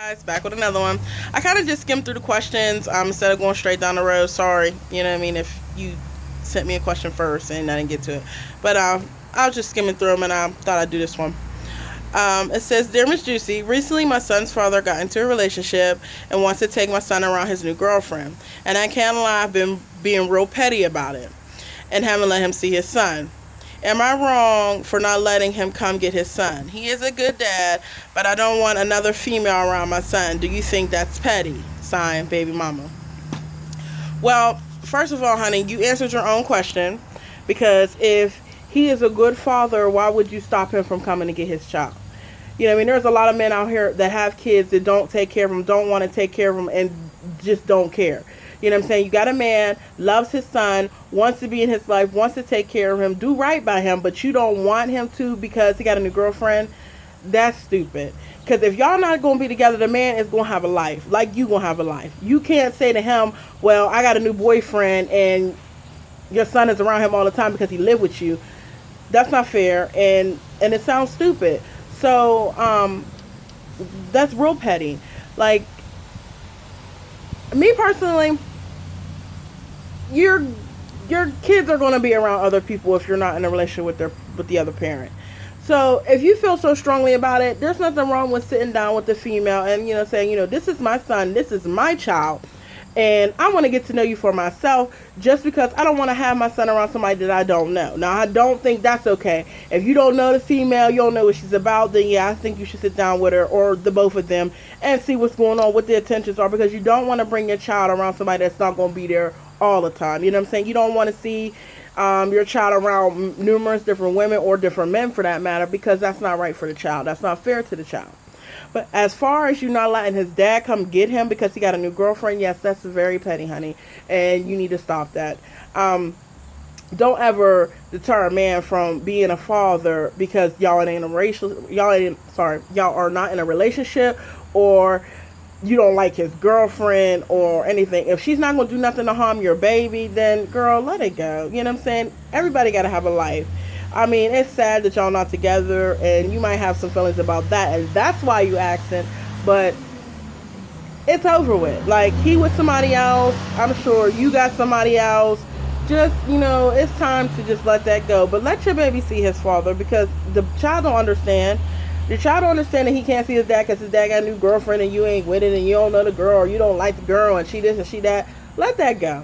Guys, back with another one. I kind of just skimmed through the questions instead of going straight down the road. Sorry, you know what I mean, if you sent me a question first and I didn't get to it. But I was just skimming through them and I thought I'd do this one. It says, Dear Miss Juicy, recently my son's father got into a relationship and wants to take my son around his new girlfriend. And I can't lie, I've been being real petty about it and haven't let him see his son. Am I wrong for not letting him come get his son? He is a good dad, but I don't want another female around my son. Do you think that's petty? Signed, Baby Mama. Well, first of all, honey, you answered your own question because if he is a good father, why would you stop him from coming to get his child? You know what I mean? There's a lot of men out here that have kids that don't take care of them, don't want to take care of them, and just don't care. You know what I'm saying? You got a man, loves his son, wants to be in his life, wants to take care of him, do right by him, but you don't want him to because he got a new girlfriend. That's stupid. Because if y'all not going to be together, the man is going to have a life. Like you going to have a life. You can't say to him, well, I got a new boyfriend and your son is around him all the time because he live with you. That's not fair, and it sounds stupid. So, that's real petty. Like, me personally, your kids are going to be around other people if you're not in a relationship with the other parent. So if you feel so strongly about it, there's nothing wrong with sitting down with the female and saying, this is my son, this is my child, and I want to get to know you for myself. Just because I don't want to have my son around somebody that I don't know. Now, I don't think that's okay. If you don't know the female, you don't know what she's about, then yeah, I think you should sit down with her or the both of them and see what's going on, what their intentions are, because you don't want to bring your child around somebody that's not going to be there all the time. You know what I'm saying? You don't want to see your child around numerous different women or different men for that matter, because that's not right for the child. That's not fair to the child. But as far as you not letting his dad come get him because he got a new girlfriend, yes, that's very petty, honey, and you need to stop that. Don't ever deter a man from being a father because y'all are not in a relationship, or you don't like his girlfriend or anything. If she's not going to do nothing to harm your baby, then girl, let it go. You know what I'm saying? Everybody got to have a life. I mean, it's sad that y'all not together, and you might have some feelings about that, and that's why you asking, but it's over with. Like, he with somebody else, I'm sure you got somebody else. Just, it's time to just let that go. But let your baby see his father, because the child don't understand. The child don't understand that he can't see his dad because his dad got a new girlfriend and you ain't with it, and you don't know the girl, or you don't like the girl, and she this and she that. Let that go.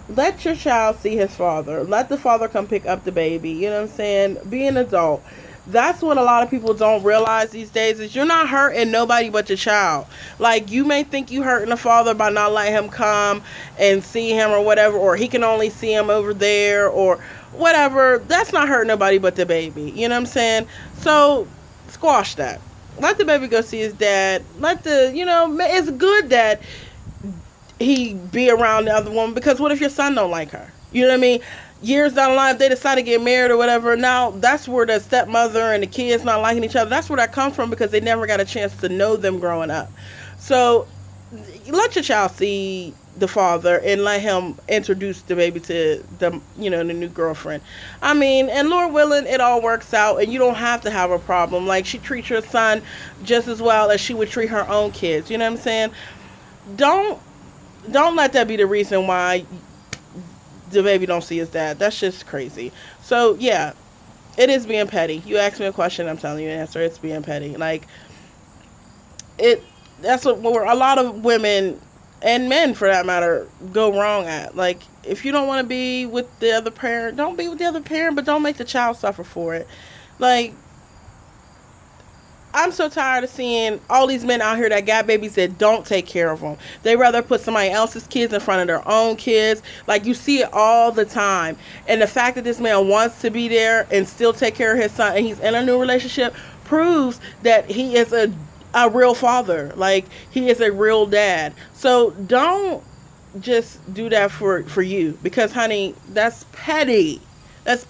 Let your child see his father. Let the father come pick up the baby. You know what I'm saying? Be an adult. That's what a lot of people don't realize these days, is you're not hurting nobody but your child. Like, you may think you hurting the father by not letting him come and see him or whatever, or he can only see him over there or whatever. That's not hurting nobody but the baby. You know what I'm saying? So squash that. Let the baby go see his dad. It's good that he be around the other woman, because what if your son don't like her? You know what I mean? Years down the line, if they decide to get married or whatever, now that's where the stepmother and the kids not liking each other, that's where that comes from, because they never got a chance to know them growing up. So let your child see the father and let him introduce the baby to the new girlfriend. I mean, and Lord willing, it all works out and you don't have to have a problem. Like, she treats your son just as well as she would treat her own kids. You know what I'm saying? Don't let that be the reason why the baby don't see his dad. That's just crazy. So yeah, it is being petty. You asked me a question, I'm telling you an answer. It's being petty. Like, that's what a lot of women and men for that matter go wrong at. Like, if you don't want to be with the other parent, don't be with the other parent, but don't make the child suffer for it. Like, I'm so tired of seeing all these men out here that got babies that don't take care of them. They rather put somebody else's kids in front of their own kids. Like, you see it all the time. And the fact that this man wants to be there and still take care of his son, and he's in a new relationship, proves that he is a real father. Like, he is a real dad. So don't just do that for you, because honey, that's petty. That's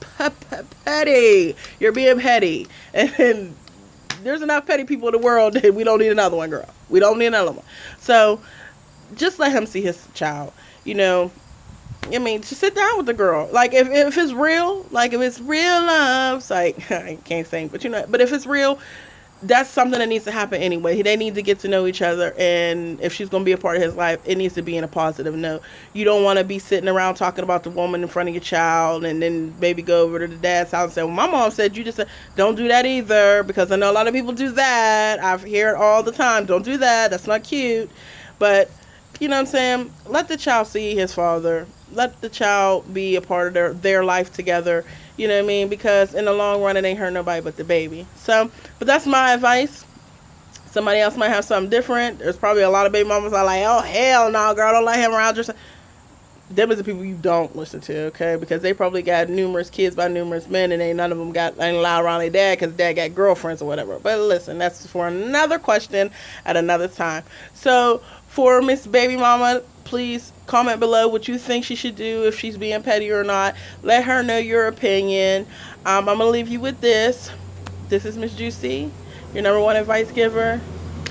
petty. You're being petty. And there's enough petty people in the world that we don't need another one, girl. We don't need another one. So just let him see his child. I mean, just sit down with the girl. Like, if if it's real love, it's like, I can't sing, but if it's real, that's something that needs to happen anyway. They need to get to know each other, and if she's going to be a part of his life, it needs to be in a positive note. You don't want to be sitting around talking about the woman in front of your child, and then maybe go over to the dad's house and say, well, my mom said you just said, don't do that either, because I know a lot of people do that. I hear it all the time. Don't do that. That's not cute. But, you know what I'm saying? Let the child see his father. Let the child be a part of their life together. You know what I mean? Because in the long run, it ain't hurt nobody but the baby. So, but that's my advice. Somebody else might have something different. There's probably a lot of baby mamas are like, oh, hell no, girl, don't let him around. Just them is the people you don't listen to, okay? Because they probably got numerous kids by numerous men, and ain't none of them ain't allowed around their dad because dad got girlfriends or whatever. But listen, that's for another question at another time. So for Miss Baby Mama, please comment below what you think she should do, if she's being petty or not. Let her know your opinion. I'm gonna leave you with this. This is Miss Juicy, your number one advice giver.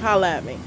Holla at me.